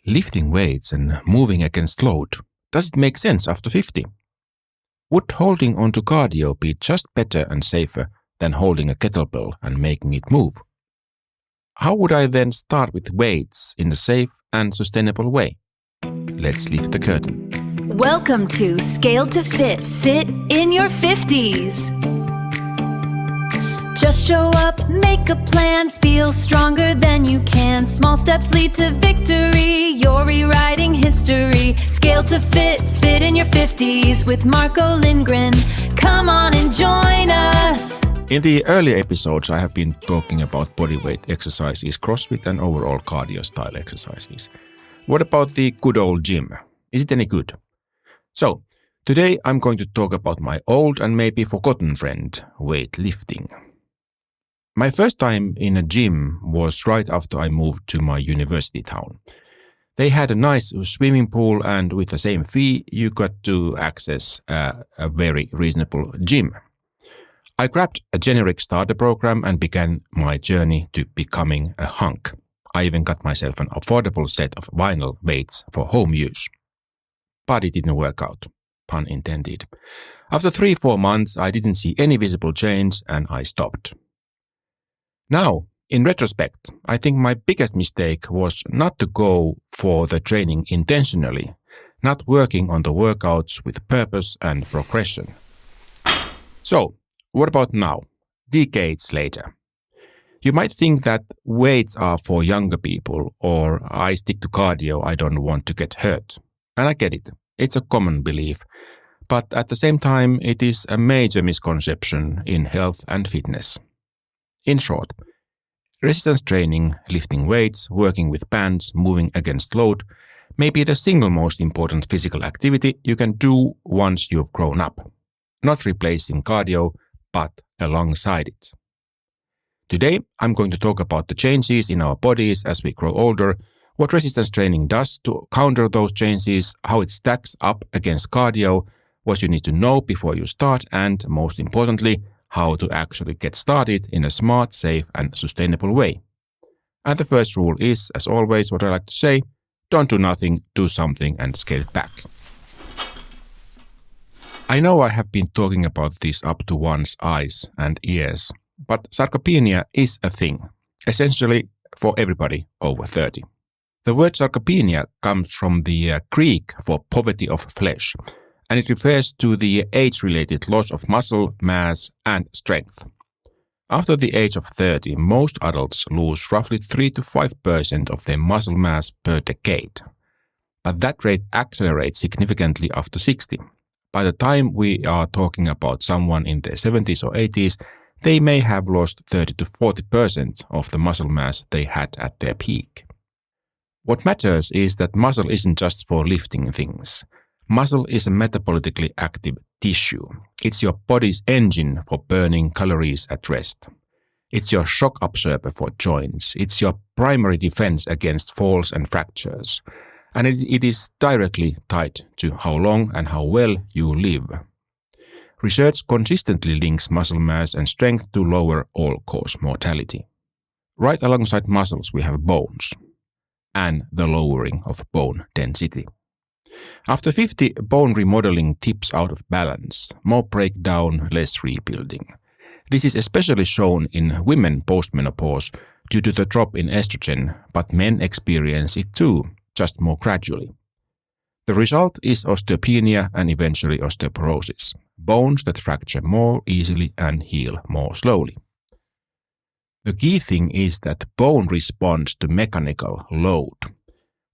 Lifting weights and moving against load, does it make sense after 50? Would holding onto cardio be just better and safer than holding a kettlebell and making it move? How would I then start with weights in a safe and sustainable way? Let's lift the curtain. Welcome to Scale to Fit, Fit in your 50s. Just show up, make a plan, feel stronger than you can. Small steps lead to victory, you're rewriting history. Scale to Fit, Fit in your 50s with Marco Lindgren. Come on and join us. In the earlier episodes, I have been talking about bodyweight exercises, CrossFit and overall cardio style exercises. What about the good old gym? Is it any good? So, today I'm going to talk about my old and maybe forgotten friend, weightlifting. My first time in a gym was right after I moved to my university town. They had a nice swimming pool, and with the same fee, you got to access a very reasonable gym. I grabbed a generic starter program and began my journey to becoming a hunk. I even got myself an affordable set of vinyl weights for home use. But it didn't work out, pun intended. After 3-4 months, I didn't see any visible change and I stopped. Now, in retrospect, I think my biggest mistake was not to go for the training intentionally, not working on the workouts with purpose and progression. So, what about now, decades later? You might think that weights are for younger people, or I stick to cardio, I don't want to get hurt. And I get it, it's a common belief, but at the same time it is a major misconception in health and fitness. In short, resistance training, lifting weights, working with bands, moving against load may be the single most important physical activity you can do once you've grown up, not replacing cardio, but alongside it. Today, I'm going to talk about the changes in our bodies as we grow older, what resistance training does to counter those changes, how it stacks up against cardio, what you need to know before you start, and most importantly, how to actually get started in a smart, safe, and sustainable way. And the first rule is, as always, what I like to say, don't do nothing, do something, and scale it back. I know I have been talking about this up to one's eyes and ears, but sarcopenia is a thing, essentially for everybody over 30. The word sarcopenia comes from the Greek for poverty of flesh, and it refers to the age-related loss of muscle, mass, and strength. After the age of 30, most adults lose roughly 3 to 5% of their muscle mass per decade. But that rate accelerates significantly after 60. By the time we are talking about someone in their 70s or 80s, they may have lost 30 to 40% of the muscle mass they had at their peak. What matters is that muscle isn't just for lifting things. Muscle is a metabolically active tissue. It's your body's engine for burning calories at rest. It's your shock absorber for joints. It's your primary defense against falls and fractures. And it is directly tied to how long and how well you live. Research consistently links muscle mass and strength to lower all-cause mortality. Right alongside muscles we have bones and the lowering of bone density. After 50, bone remodeling tips out of balance, more breakdown, less rebuilding. This is especially shown in women post-menopause due to the drop in estrogen, but men experience it too, just more gradually. The result is osteopenia and eventually osteoporosis, bones that fracture more easily and heal more slowly. The key thing is that bone responds to mechanical load.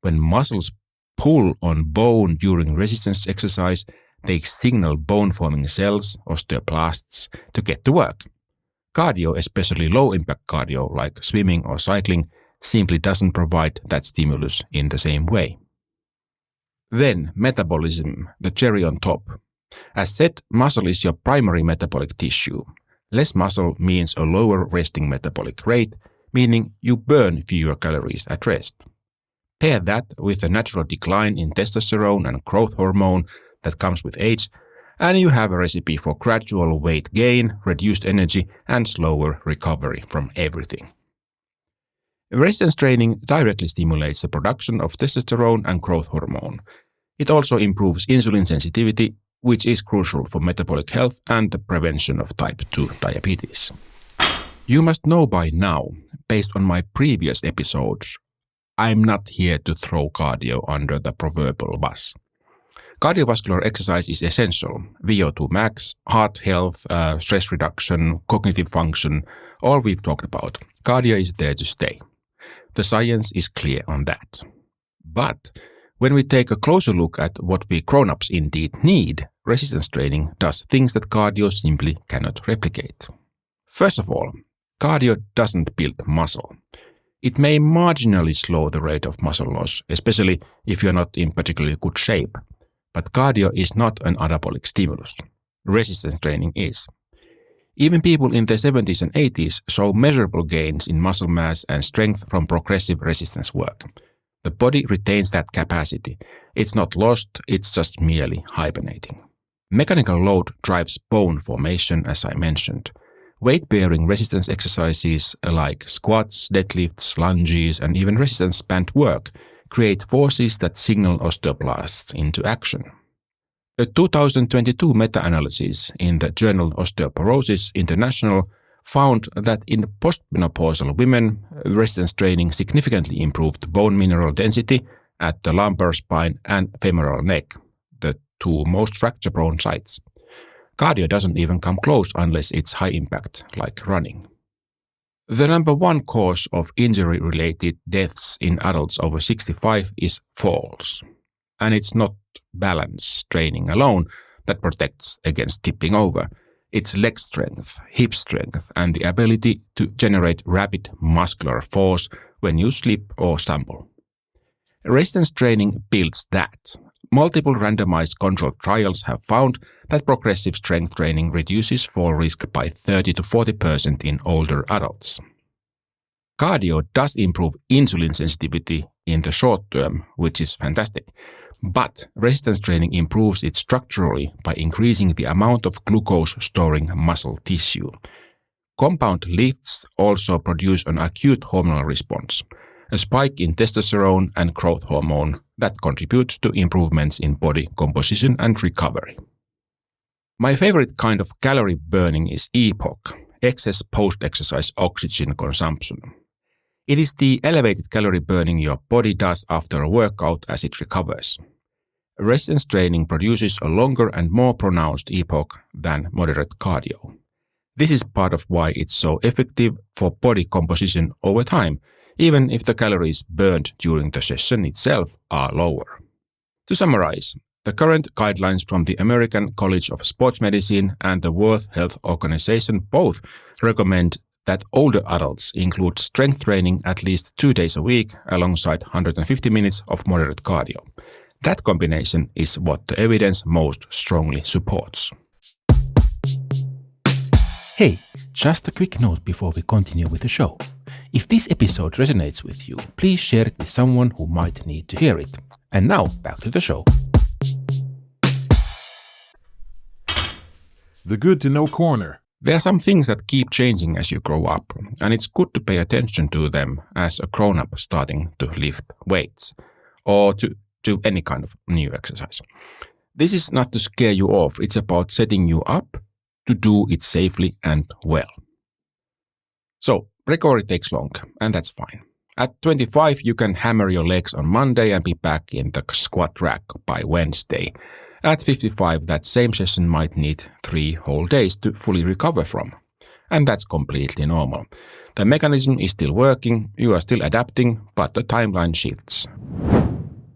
When muscles pull on bone during resistance exercise, they signal bone-forming cells, osteoblasts, to get to work. Cardio, especially low-impact cardio like swimming or cycling, simply doesn't provide that stimulus in the same way. Then, metabolism, the cherry on top. As said, muscle is your primary metabolic tissue. Less muscle means a lower resting metabolic rate, meaning you burn fewer calories at rest. Pair that with a natural decline in testosterone and growth hormone that comes with age, and you have a recipe for gradual weight gain, reduced energy, and slower recovery from everything. Resistance training directly stimulates the production of testosterone and growth hormone. It also improves insulin sensitivity, which is crucial for metabolic health and the prevention of type 2 diabetes. You must know by now, based on my previous episodes, I'm not here to throw cardio under the proverbial bus. Cardiovascular exercise is essential. VO2 max, heart health, stress reduction, cognitive function, all we've talked about. Cardio is there to stay. The science is clear on that. But when we take a closer look at what we grown-ups indeed need, resistance training does things that cardio simply cannot replicate. First of all, cardio doesn't build muscle. It may marginally slow the rate of muscle loss, especially if you're not in particularly good shape. But cardio is not an anabolic stimulus. Resistance training is. Even people in their 70s and 80s show measurable gains in muscle mass and strength from progressive resistance work. The body retains that capacity. It's not lost, it's just merely hibernating. Mechanical load drives bone formation, as I mentioned. Weight-bearing resistance exercises like squats, deadlifts, lunges, and even resistance band work create forces that signal osteoblasts into action. A 2022 meta-analysis in the journal Osteoporosis International found that in postmenopausal women, resistance training significantly improved bone mineral density at the lumbar spine and femoral neck, the two most fracture-prone sites. Cardio doesn't even come close unless it's high impact, like running. The number one cause of injury-related deaths in adults over 65 is falls. And it's not balance training alone that protects against tipping over. It's leg strength, hip strength, and the ability to generate rapid muscular force when you slip or stumble. Resistance training builds that. Multiple randomized controlled trials have found that progressive strength training reduces fall risk by 30 to 40% in older adults. Cardio does improve insulin sensitivity in the short term, which is fantastic, but resistance training improves it structurally by increasing the amount of glucose-storing muscle tissue. Compound lifts also produce an acute hormonal response, a spike in testosterone and growth hormone that contributes to improvements in body composition and recovery. My favorite kind of calorie burning is EPOC, excess post-exercise oxygen consumption. It is the elevated calorie burning your body does after a workout as it recovers. Resistance training produces a longer and more pronounced EPOC than moderate cardio. This is part of why it's so effective for body composition over time, even if the calories burned during the session itself are lower. To summarize, the current guidelines from the American College of Sports Medicine and the World Health Organization both recommend that older adults include strength training at least 2 days a week alongside 150 minutes of moderate cardio. That combination is what the evidence most strongly supports. Hey, just a quick note before we continue with the show. If this episode resonates with you, please share it with someone who might need to hear it. And now, back to the show. The Good to Know Corner. There are some things that keep changing as you grow up, and it's good to pay attention to them as a grown-up starting to lift weights or to do any kind of new exercise. This is not to scare you off, it's about setting you up to do it safely and well. So, recovery takes long, and that's fine. At 25, you can hammer your legs on Monday and be back in the squat rack by Wednesday. At 55, that same session might need 3 whole days to fully recover from. And that's completely normal. The mechanism is still working, you are still adapting, but the timeline shifts.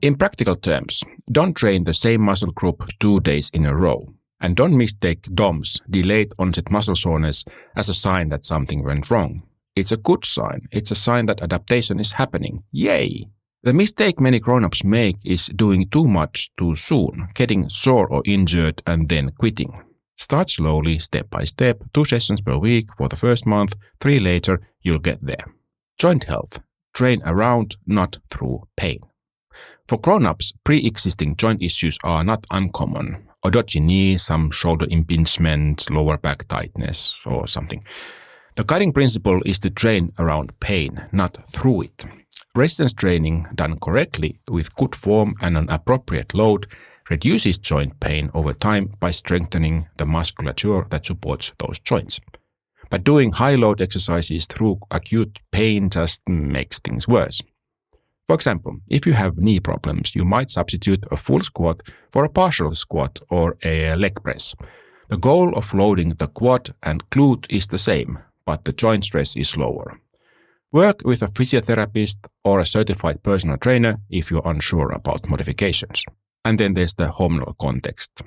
In practical terms, don't train the same muscle group 2 days in a row. And don't mistake DOMS, delayed onset muscle soreness, as a sign that something went wrong. It's a good sign. It's a sign that adaptation is happening. Yay! The mistake many grown-ups make is doing too much too soon, getting sore or injured and then quitting. Start slowly, step by step, 2 sessions per week for the first month, 3 later, you'll get there. Joint health. Train around, not through pain. For grown-ups, pre-existing joint issues are not uncommon. A dodgy knee, some shoulder impingement, lower back tightness, or something. The guiding principle is to train around pain, not through it. Resistance training done correctly with good form and an appropriate load reduces joint pain over time by strengthening the musculature that supports those joints. But doing high-load exercises through acute pain just makes things worse. For example, if you have knee problems, you might substitute a full squat for a partial squat or a leg press. The goal of loading the quad and glute is the same, but the joint stress is lower. Work with a physiotherapist or a certified personal trainer if you're unsure about modifications. And then there's the hormonal context.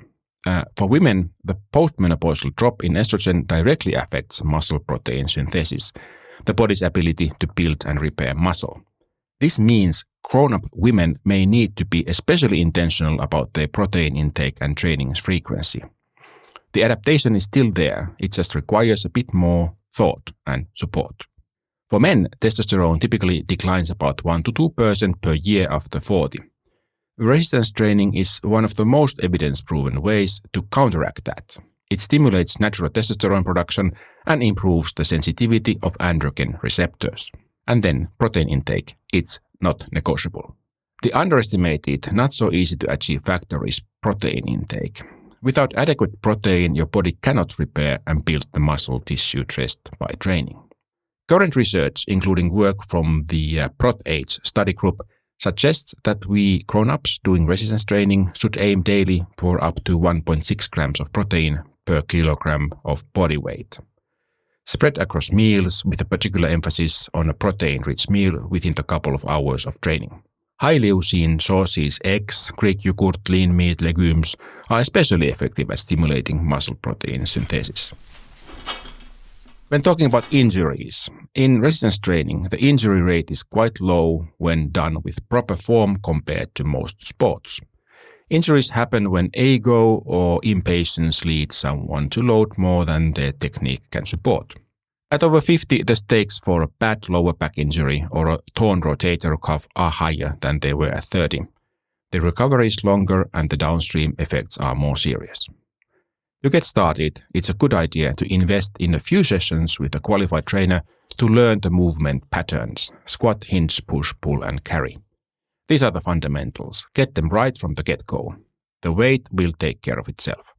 For women, the postmenopausal drop in estrogen directly affects muscle protein synthesis, the body's ability to build and repair muscle. This means grown-up women may need to be especially intentional about their protein intake and training frequency. The adaptation is still there, it just requires a bit more thought and support. For men, testosterone typically declines about 1 to 2% per year after 40. Resistance training is one of the most evidence-proven ways to counteract that. It stimulates natural testosterone production and improves the sensitivity of androgen receptors. And then protein intake, it's not negotiable. The underestimated, not so easy to achieve factor is protein intake. Without adequate protein, your body cannot repair and build the muscle tissue stressed by training. Current research, including work from the ProtAge study group, suggests that we grown-ups doing resistance training should aim daily for up to 1.6 grams of protein per kilogram of body weight. Spread across meals with a particular emphasis on a protein-rich meal within a couple of hours of training. High leucine sources, eggs, Greek yogurt, lean meat, legumes are especially effective at stimulating muscle protein synthesis. When talking about injuries, in resistance training, the injury rate is quite low when done with proper form compared to most sports. Injuries happen when ego or impatience leads someone to load more than their technique can support. At over 50, the stakes for a bad lower back injury or a torn rotator cuff are higher than they were at 30. The recovery is longer and the downstream effects are more serious. To get started, it's a good idea to invest in a few sessions with a qualified trainer to learn the movement patterns: squat, hinge, push, pull, and carry. These are the fundamentals. Get them right from the get-go. The weight will take care of itself.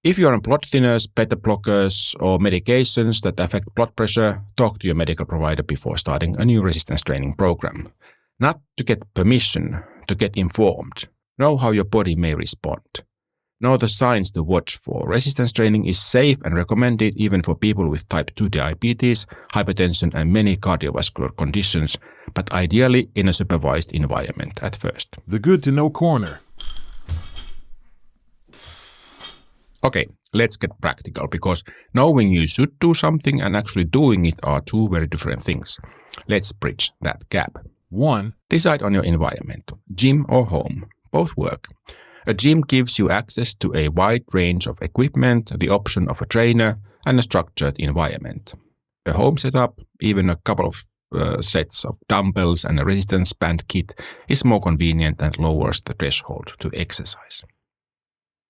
If you are on blood thinners, beta blockers, or medications that affect blood pressure, talk to your medical provider before starting a new resistance training program. Not to get permission, to get informed. Know how your body may respond. Know the signs to watch for. Resistance training is safe and recommended even for people with type 2 diabetes, hypertension, and many cardiovascular conditions, but ideally in a supervised environment at first. The Good to Know Corner. Okay, let's get practical, because knowing you should do something and actually doing it are two very different things. Let's bridge that gap. 1. Decide on your environment, gym or home. Both work. A gym gives you access to a wide range of equipment, the option of a trainer, and a structured environment. A home setup, even a couple of sets of dumbbells and a resistance band kit, is more convenient and lowers the threshold to exercise.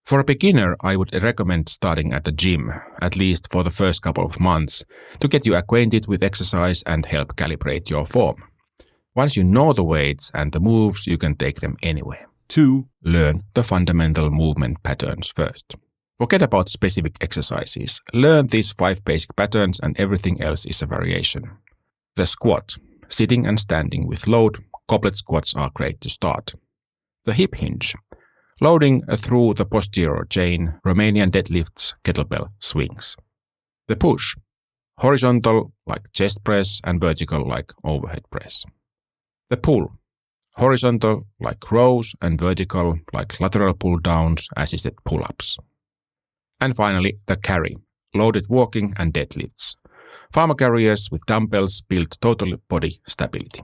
For a beginner, I would recommend starting at the gym, at least for the first couple of months, to get you acquainted with exercise and help calibrate your form. Once you know the weights and the moves, you can take them anywhere. 2. Learn the fundamental movement patterns first. Forget about specific exercises. Learn these 5 basic patterns and everything else is a variation. The squat, sitting and standing with load, goblet squats are great to start. The hip hinge, loading through the posterior chain, Romanian deadlifts, kettlebell swings. The push, horizontal like chest press and vertical like overhead press. The pull, horizontal like rows and vertical like lateral pull downs, assisted pull-ups. And finally, the carry, loaded walking and deadlifts. Farmer carriers with dumbbells build total body stability.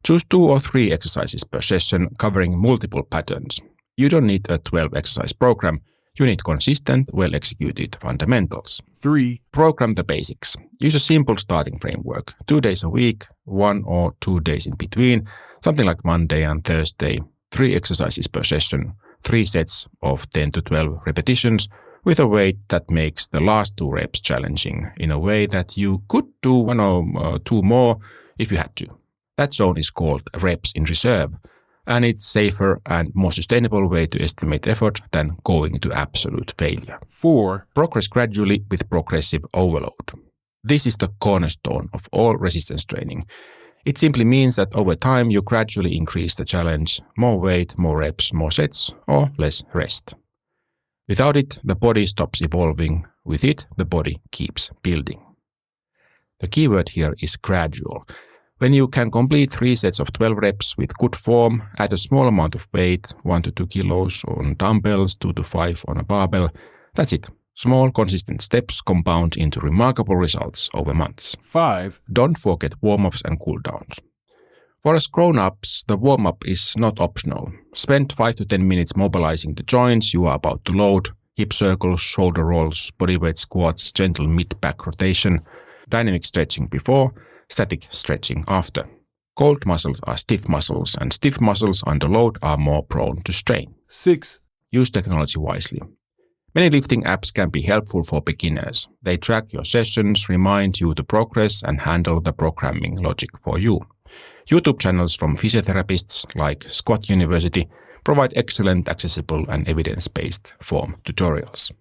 Choose 2 or 3 exercises per session covering multiple patterns. You don't need a 12 exercise program. You need consistent, well-executed fundamentals. 3. Program the basics. Use a simple starting framework. 2 days a week, 1 or 2 days in between, something like Monday and Thursday, 3 exercises per session, 3 sets of 10 to 12 repetitions, with a weight that makes the last 2 reps challenging in a way that you could do 1 or 2 more if you had to. That zone is called reps in reserve, and it's safer and more sustainable way to estimate effort than going to absolute failure. 4. Progress gradually with progressive overload. This is the cornerstone of all resistance training. It simply means that over time you gradually increase the challenge, more weight, more reps, more sets, or less rest. Without it, the body stops evolving. With it, the body keeps building. The key word here is gradual. When you can complete 3 sets of 12 reps with good form, add a small amount of weight, 1 to 2 kilos on dumbbells, 2 to 5 on a barbell, that's it. Small, consistent steps compound into remarkable results over months. 5. Don't forget warm-ups and cool-downs. For us grown-ups, the warm-up is not optional. Spend 5 to 10 minutes mobilizing the joints you are about to load, hip circles, shoulder rolls, bodyweight squats, gentle mid-back rotation, dynamic stretching before, static stretching after. Cold muscles are stiff muscles, and stiff muscles under load are more prone to strain. 6. Use technology wisely. Many lifting apps can be helpful for beginners. They track your sessions, remind you to progress, and handle the programming logic for you. YouTube channels from physiotherapists like Squat University provide excellent, accessible, and evidence-based form tutorials.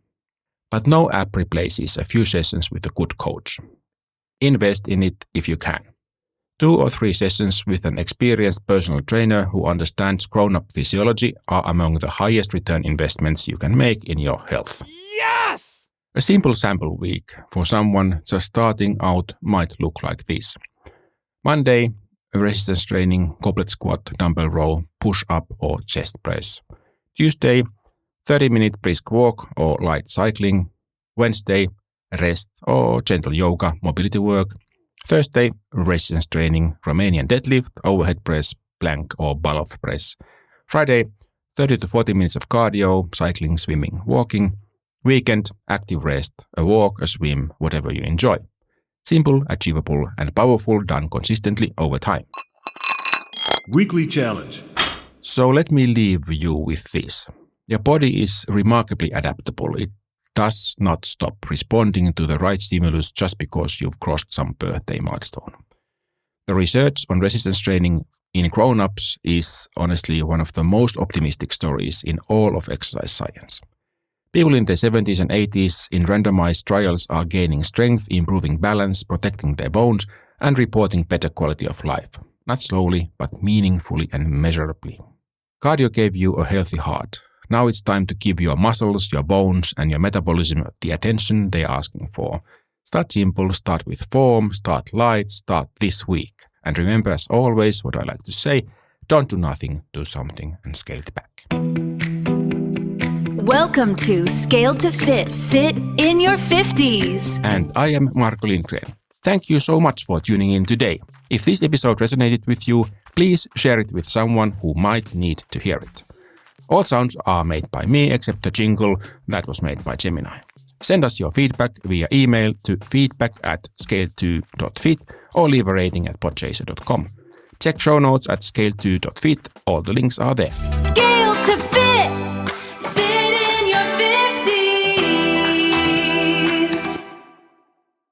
But no app replaces a few sessions with a good coach. Invest in it if you can. 2 or 3 sessions with an experienced personal trainer who understands grown-up physiology are among the highest return investments you can make in your health. Yes! A simple sample week for someone just starting out might look like this. Monday, resistance training, goblet squat, dumbbell row, push-up or chest press. Tuesday, 30-minute brisk walk or light cycling. Wednesday, rest or gentle yoga, mobility work. Thursday, resistance training, Romanian deadlift, overhead press, plank or ball-off press. Friday, 30 to 40 minutes of cardio, cycling, swimming, walking. Weekend, active rest, a walk, a swim, whatever you enjoy. Simple, achievable, and powerful, done consistently over time. Weekly challenge. So let me leave you with this. Your body is remarkably adaptable. It does not stop responding to the right stimulus just because you've crossed some birthday milestone. The research on resistance training in grown-ups is honestly one of the most optimistic stories in all of exercise science. People in their 70s and 80s in randomized trials are gaining strength, improving balance, protecting their bones, and reporting better quality of life. Not slowly, but meaningfully and measurably. Cardio gave you a healthy heart. Now it's time to give your muscles, your bones, and your metabolism the attention they're asking for. Start simple, start with form, start light, start this week. And remember, as always, what I like to say, don't do nothing, do something, and scale it back. Welcome to Scale to Fit, Fit in your 50s. And I am Marko Lindgren. Thank you so much for tuning in today. If this episode resonated with you, please share it with someone who might need to hear it. All sounds are made by me except the jingle that was made by Gemini. Send us your feedback via email to feedback@scale2.fit or leave a rating at podchaser.com. Check show notes at scale2.fit. All the links are there. Scale to Fit!